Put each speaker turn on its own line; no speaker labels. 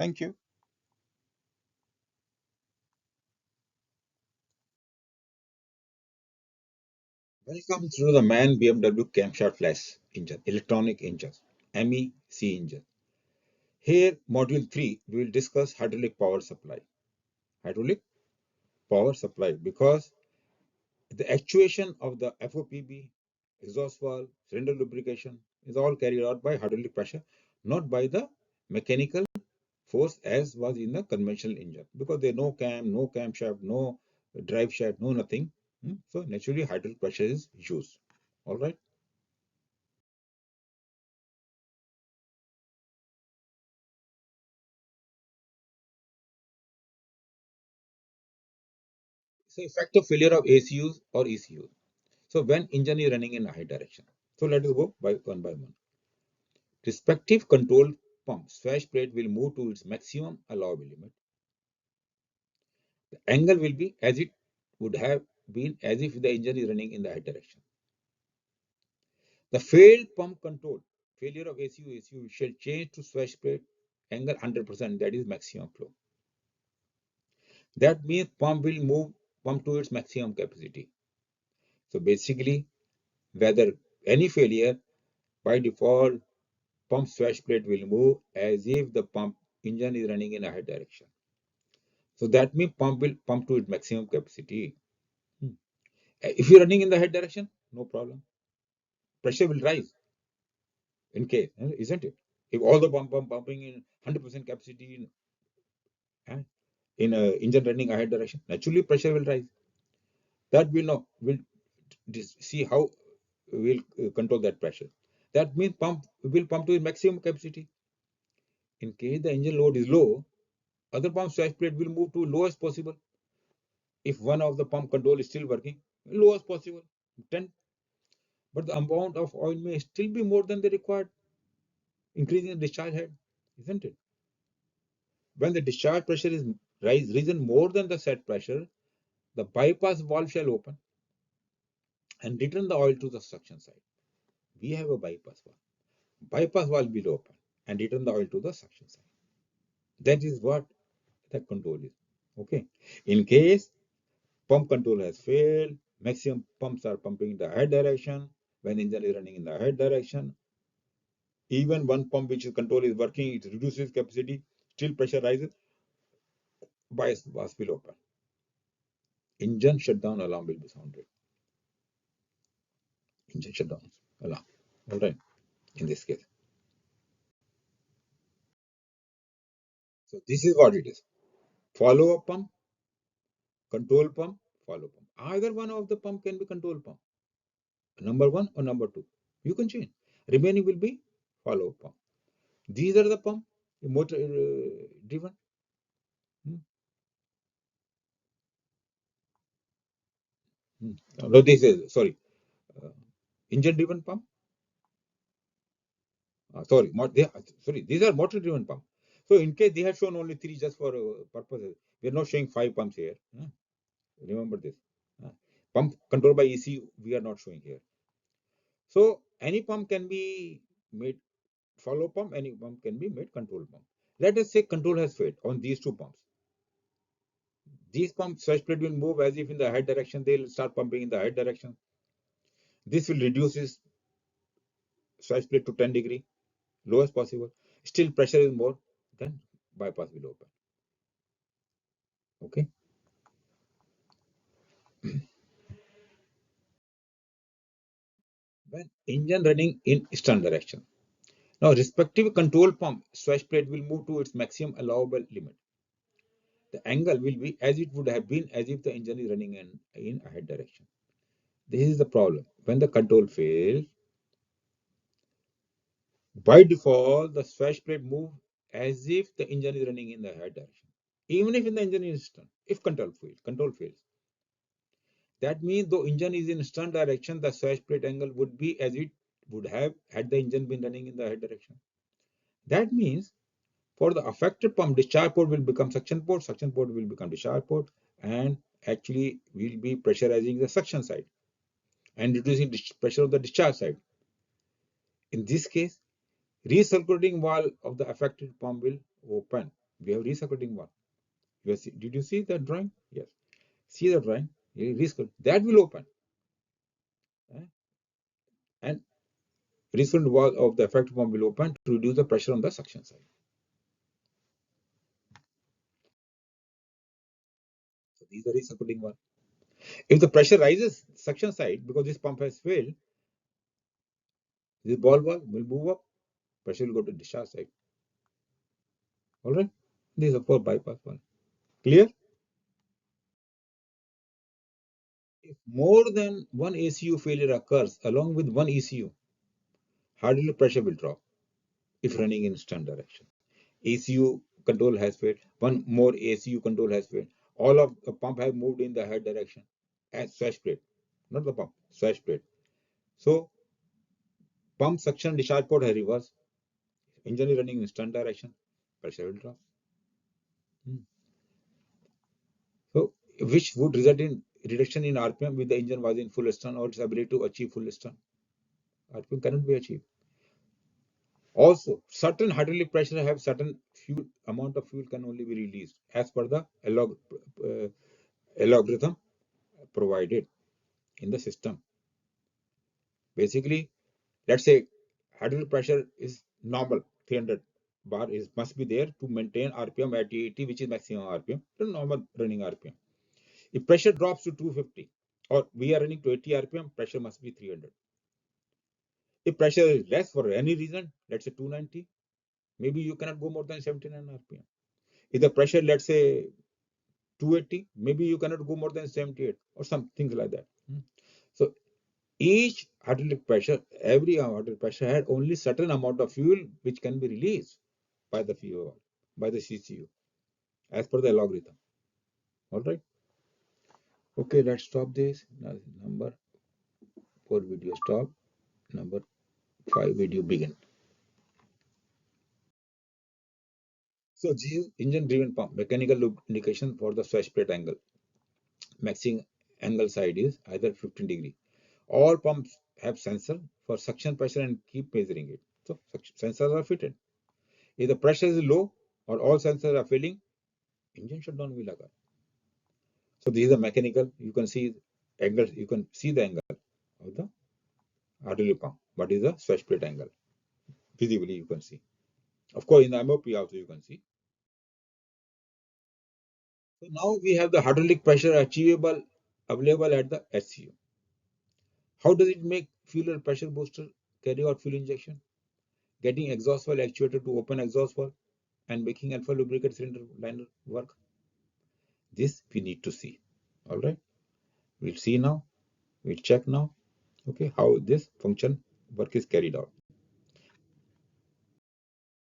Thank you. Welcome to the MAN BMW camshaft flash engine, electronic engine, MEC engine. Here, module 3, we will discuss hydraulic power supply. Hydraulic power supply, because the actuation of the FOPB, exhaust valve, cylinder lubrication is all carried out by hydraulic pressure, not by the mechanical force as was in the conventional engine, because there no cam, no camshaft, no drive shaft, no nothing. So naturally hydraulic pressure is used. All right. So effect of failure of ACUs or ECUs. So when engine is running in a high direction. So let us go by one. Respective control pump swash plate will move to its maximum allowable limit. The angle will be as it would have been as if the engine is running in the high direction. The failed pump control, failure of ACU shall change to swash plate angle 100%, that is maximum flow. That means pump will move pump to its maximum capacity. So basically, whether any failure, by default, pump swash plate will move as if the pump engine is running in a high direction. So that means pump will pump to its maximum capacity. If you're running in the head direction, no problem. Pressure will rise in case, isn't it? If all the pumping in 100% capacity in a engine running ahead direction, naturally pressure will rise. That will know. We'll see how we'll control that pressure. That means pump will pump to its maximum capacity. In case the engine load is low, other pump swash plate will move to lowest possible. If one of the pump control is still working, lowest possible, 10, but the amount of oil may still be more than the required, increasing the discharge head, isn't it? When the discharge pressure is risen more than the set pressure, the bypass valve shall open and return the oil to the suction side. We have a bypass valve. Bypass valve will open and return the oil to the suction side. That is what the control is. Okay. In case pump control has failed, maximum pumps are pumping in the head direction. When engine is running in the head direction, even one pump which is control is working, it reduces capacity, still pressure rises, bypass valve will open. Engine shutdown alarm will be sounded. Engine shutdown alarm. All right. In this case. So this is what it is. Follow up pump, control pump, follow pump. Either one of the pump can be control pump. Number one or number two. You can change. Remaining will be follow up pump. These are the pump, motor driven. No, this is sorry, uh, engine driven pump. Sorry, sorry, these are motor driven pump. So in case they have shown only three just for purposes, we are not showing five pumps here. Remember this. Pump controlled by ECU, we are not showing here. So any pump can be made follow pump, any pump can be made control pump. Let us say control has failed on these two pumps. These pumps swash plate will move as if in the head direction, they'll start pumping in the head direction. This will reduce its swash plate to 10 degree, lowest possible. Still pressure is more, then bypass will open. Okay. When engine running in stern direction. Now respective control pump swash plate will move to its maximum allowable limit. The angle will be as it would have been as if the engine is running in a head direction. This is the problem. When the control fails, by default, the swash plate moves as if the engine is running in the head direction. Even if in the engine is stern, if control fails. That means though engine is in stern direction, the swash plate angle would be as it would have had the engine been running in the head direction. That means for the affected pump, discharge port will become suction port will become discharge port, and actually will be pressurizing the suction side and reducing pressure of the discharge side. In this case, recirculating valve of the affected pump will open We have recirculating valve. Did you see that drawing? Yes. See the drawing? That will open. And recirculating valve of the effective pump will open to reduce the pressure on the suction side. So these are recirculating valve. If the pressure rises suction side because this pump has failed, this ball valve will move up, pressure will go to discharge side. All right. These are for bypass valve. Clear? If more than one ACU failure occurs along with one ECU, hydraulic pressure will drop if running in stand direction. ECU control has failed. One more ACU control has failed. All of the pump have moved in the head direction as swash plate, not the pump, swash plate. So pump suction discharge port has reversed. Engine is running in stand direction. Pressure will drop. So which would result in reduction in RPM with the engine was in full stun or its ability to achieve full stun. RPM cannot be achieved. Also, certain hydraulic pressure have certain fuel amount of fuel can only be released as per the algorithm provided in the system. Basically, let's say hydraulic pressure is normal, 300 bar is must be there to maintain RPM at 80, which is maximum RPM, the normal running RPM. If pressure drops to 250 or we are running to 80 RPM, pressure must be 300. If pressure is less for any reason, let's say 290, maybe you cannot go more than 79 RPM. If the pressure, let's say 280, maybe you cannot go more than 78 or some things like that. So each hydraulic pressure, every hydraulic pressure had only certain amount of fuel which can be released by the fuel, by the CCU, as per the algorithm. All right. Okay, let's stop this. Now, number 4 video stop. Number 5 video begin. So G is engine driven pump, mechanical lubrication for the swash plate angle. Maximum angle side is either 15 degree. All pumps have sensor for suction pressure and keep measuring it. So sensors are fitted. If the pressure is low or all sensors are failing, engine shutdown will occur. So this is a mechanical. You can see angle. You can see the angle of the hydraulic pump. What is the swash plate angle? Visibly you can see. Of course, in the MOP also you can see. So now we have the hydraulic pressure achievable available at the HCU. How does it make fuel or pressure booster carry out fuel injection? Getting exhaust valve actuator to open exhaust valve and making alpha lubricant cylinder liner work. This we need to see. All right. We'll see now. We'll check now. Okay, how this function work is carried out.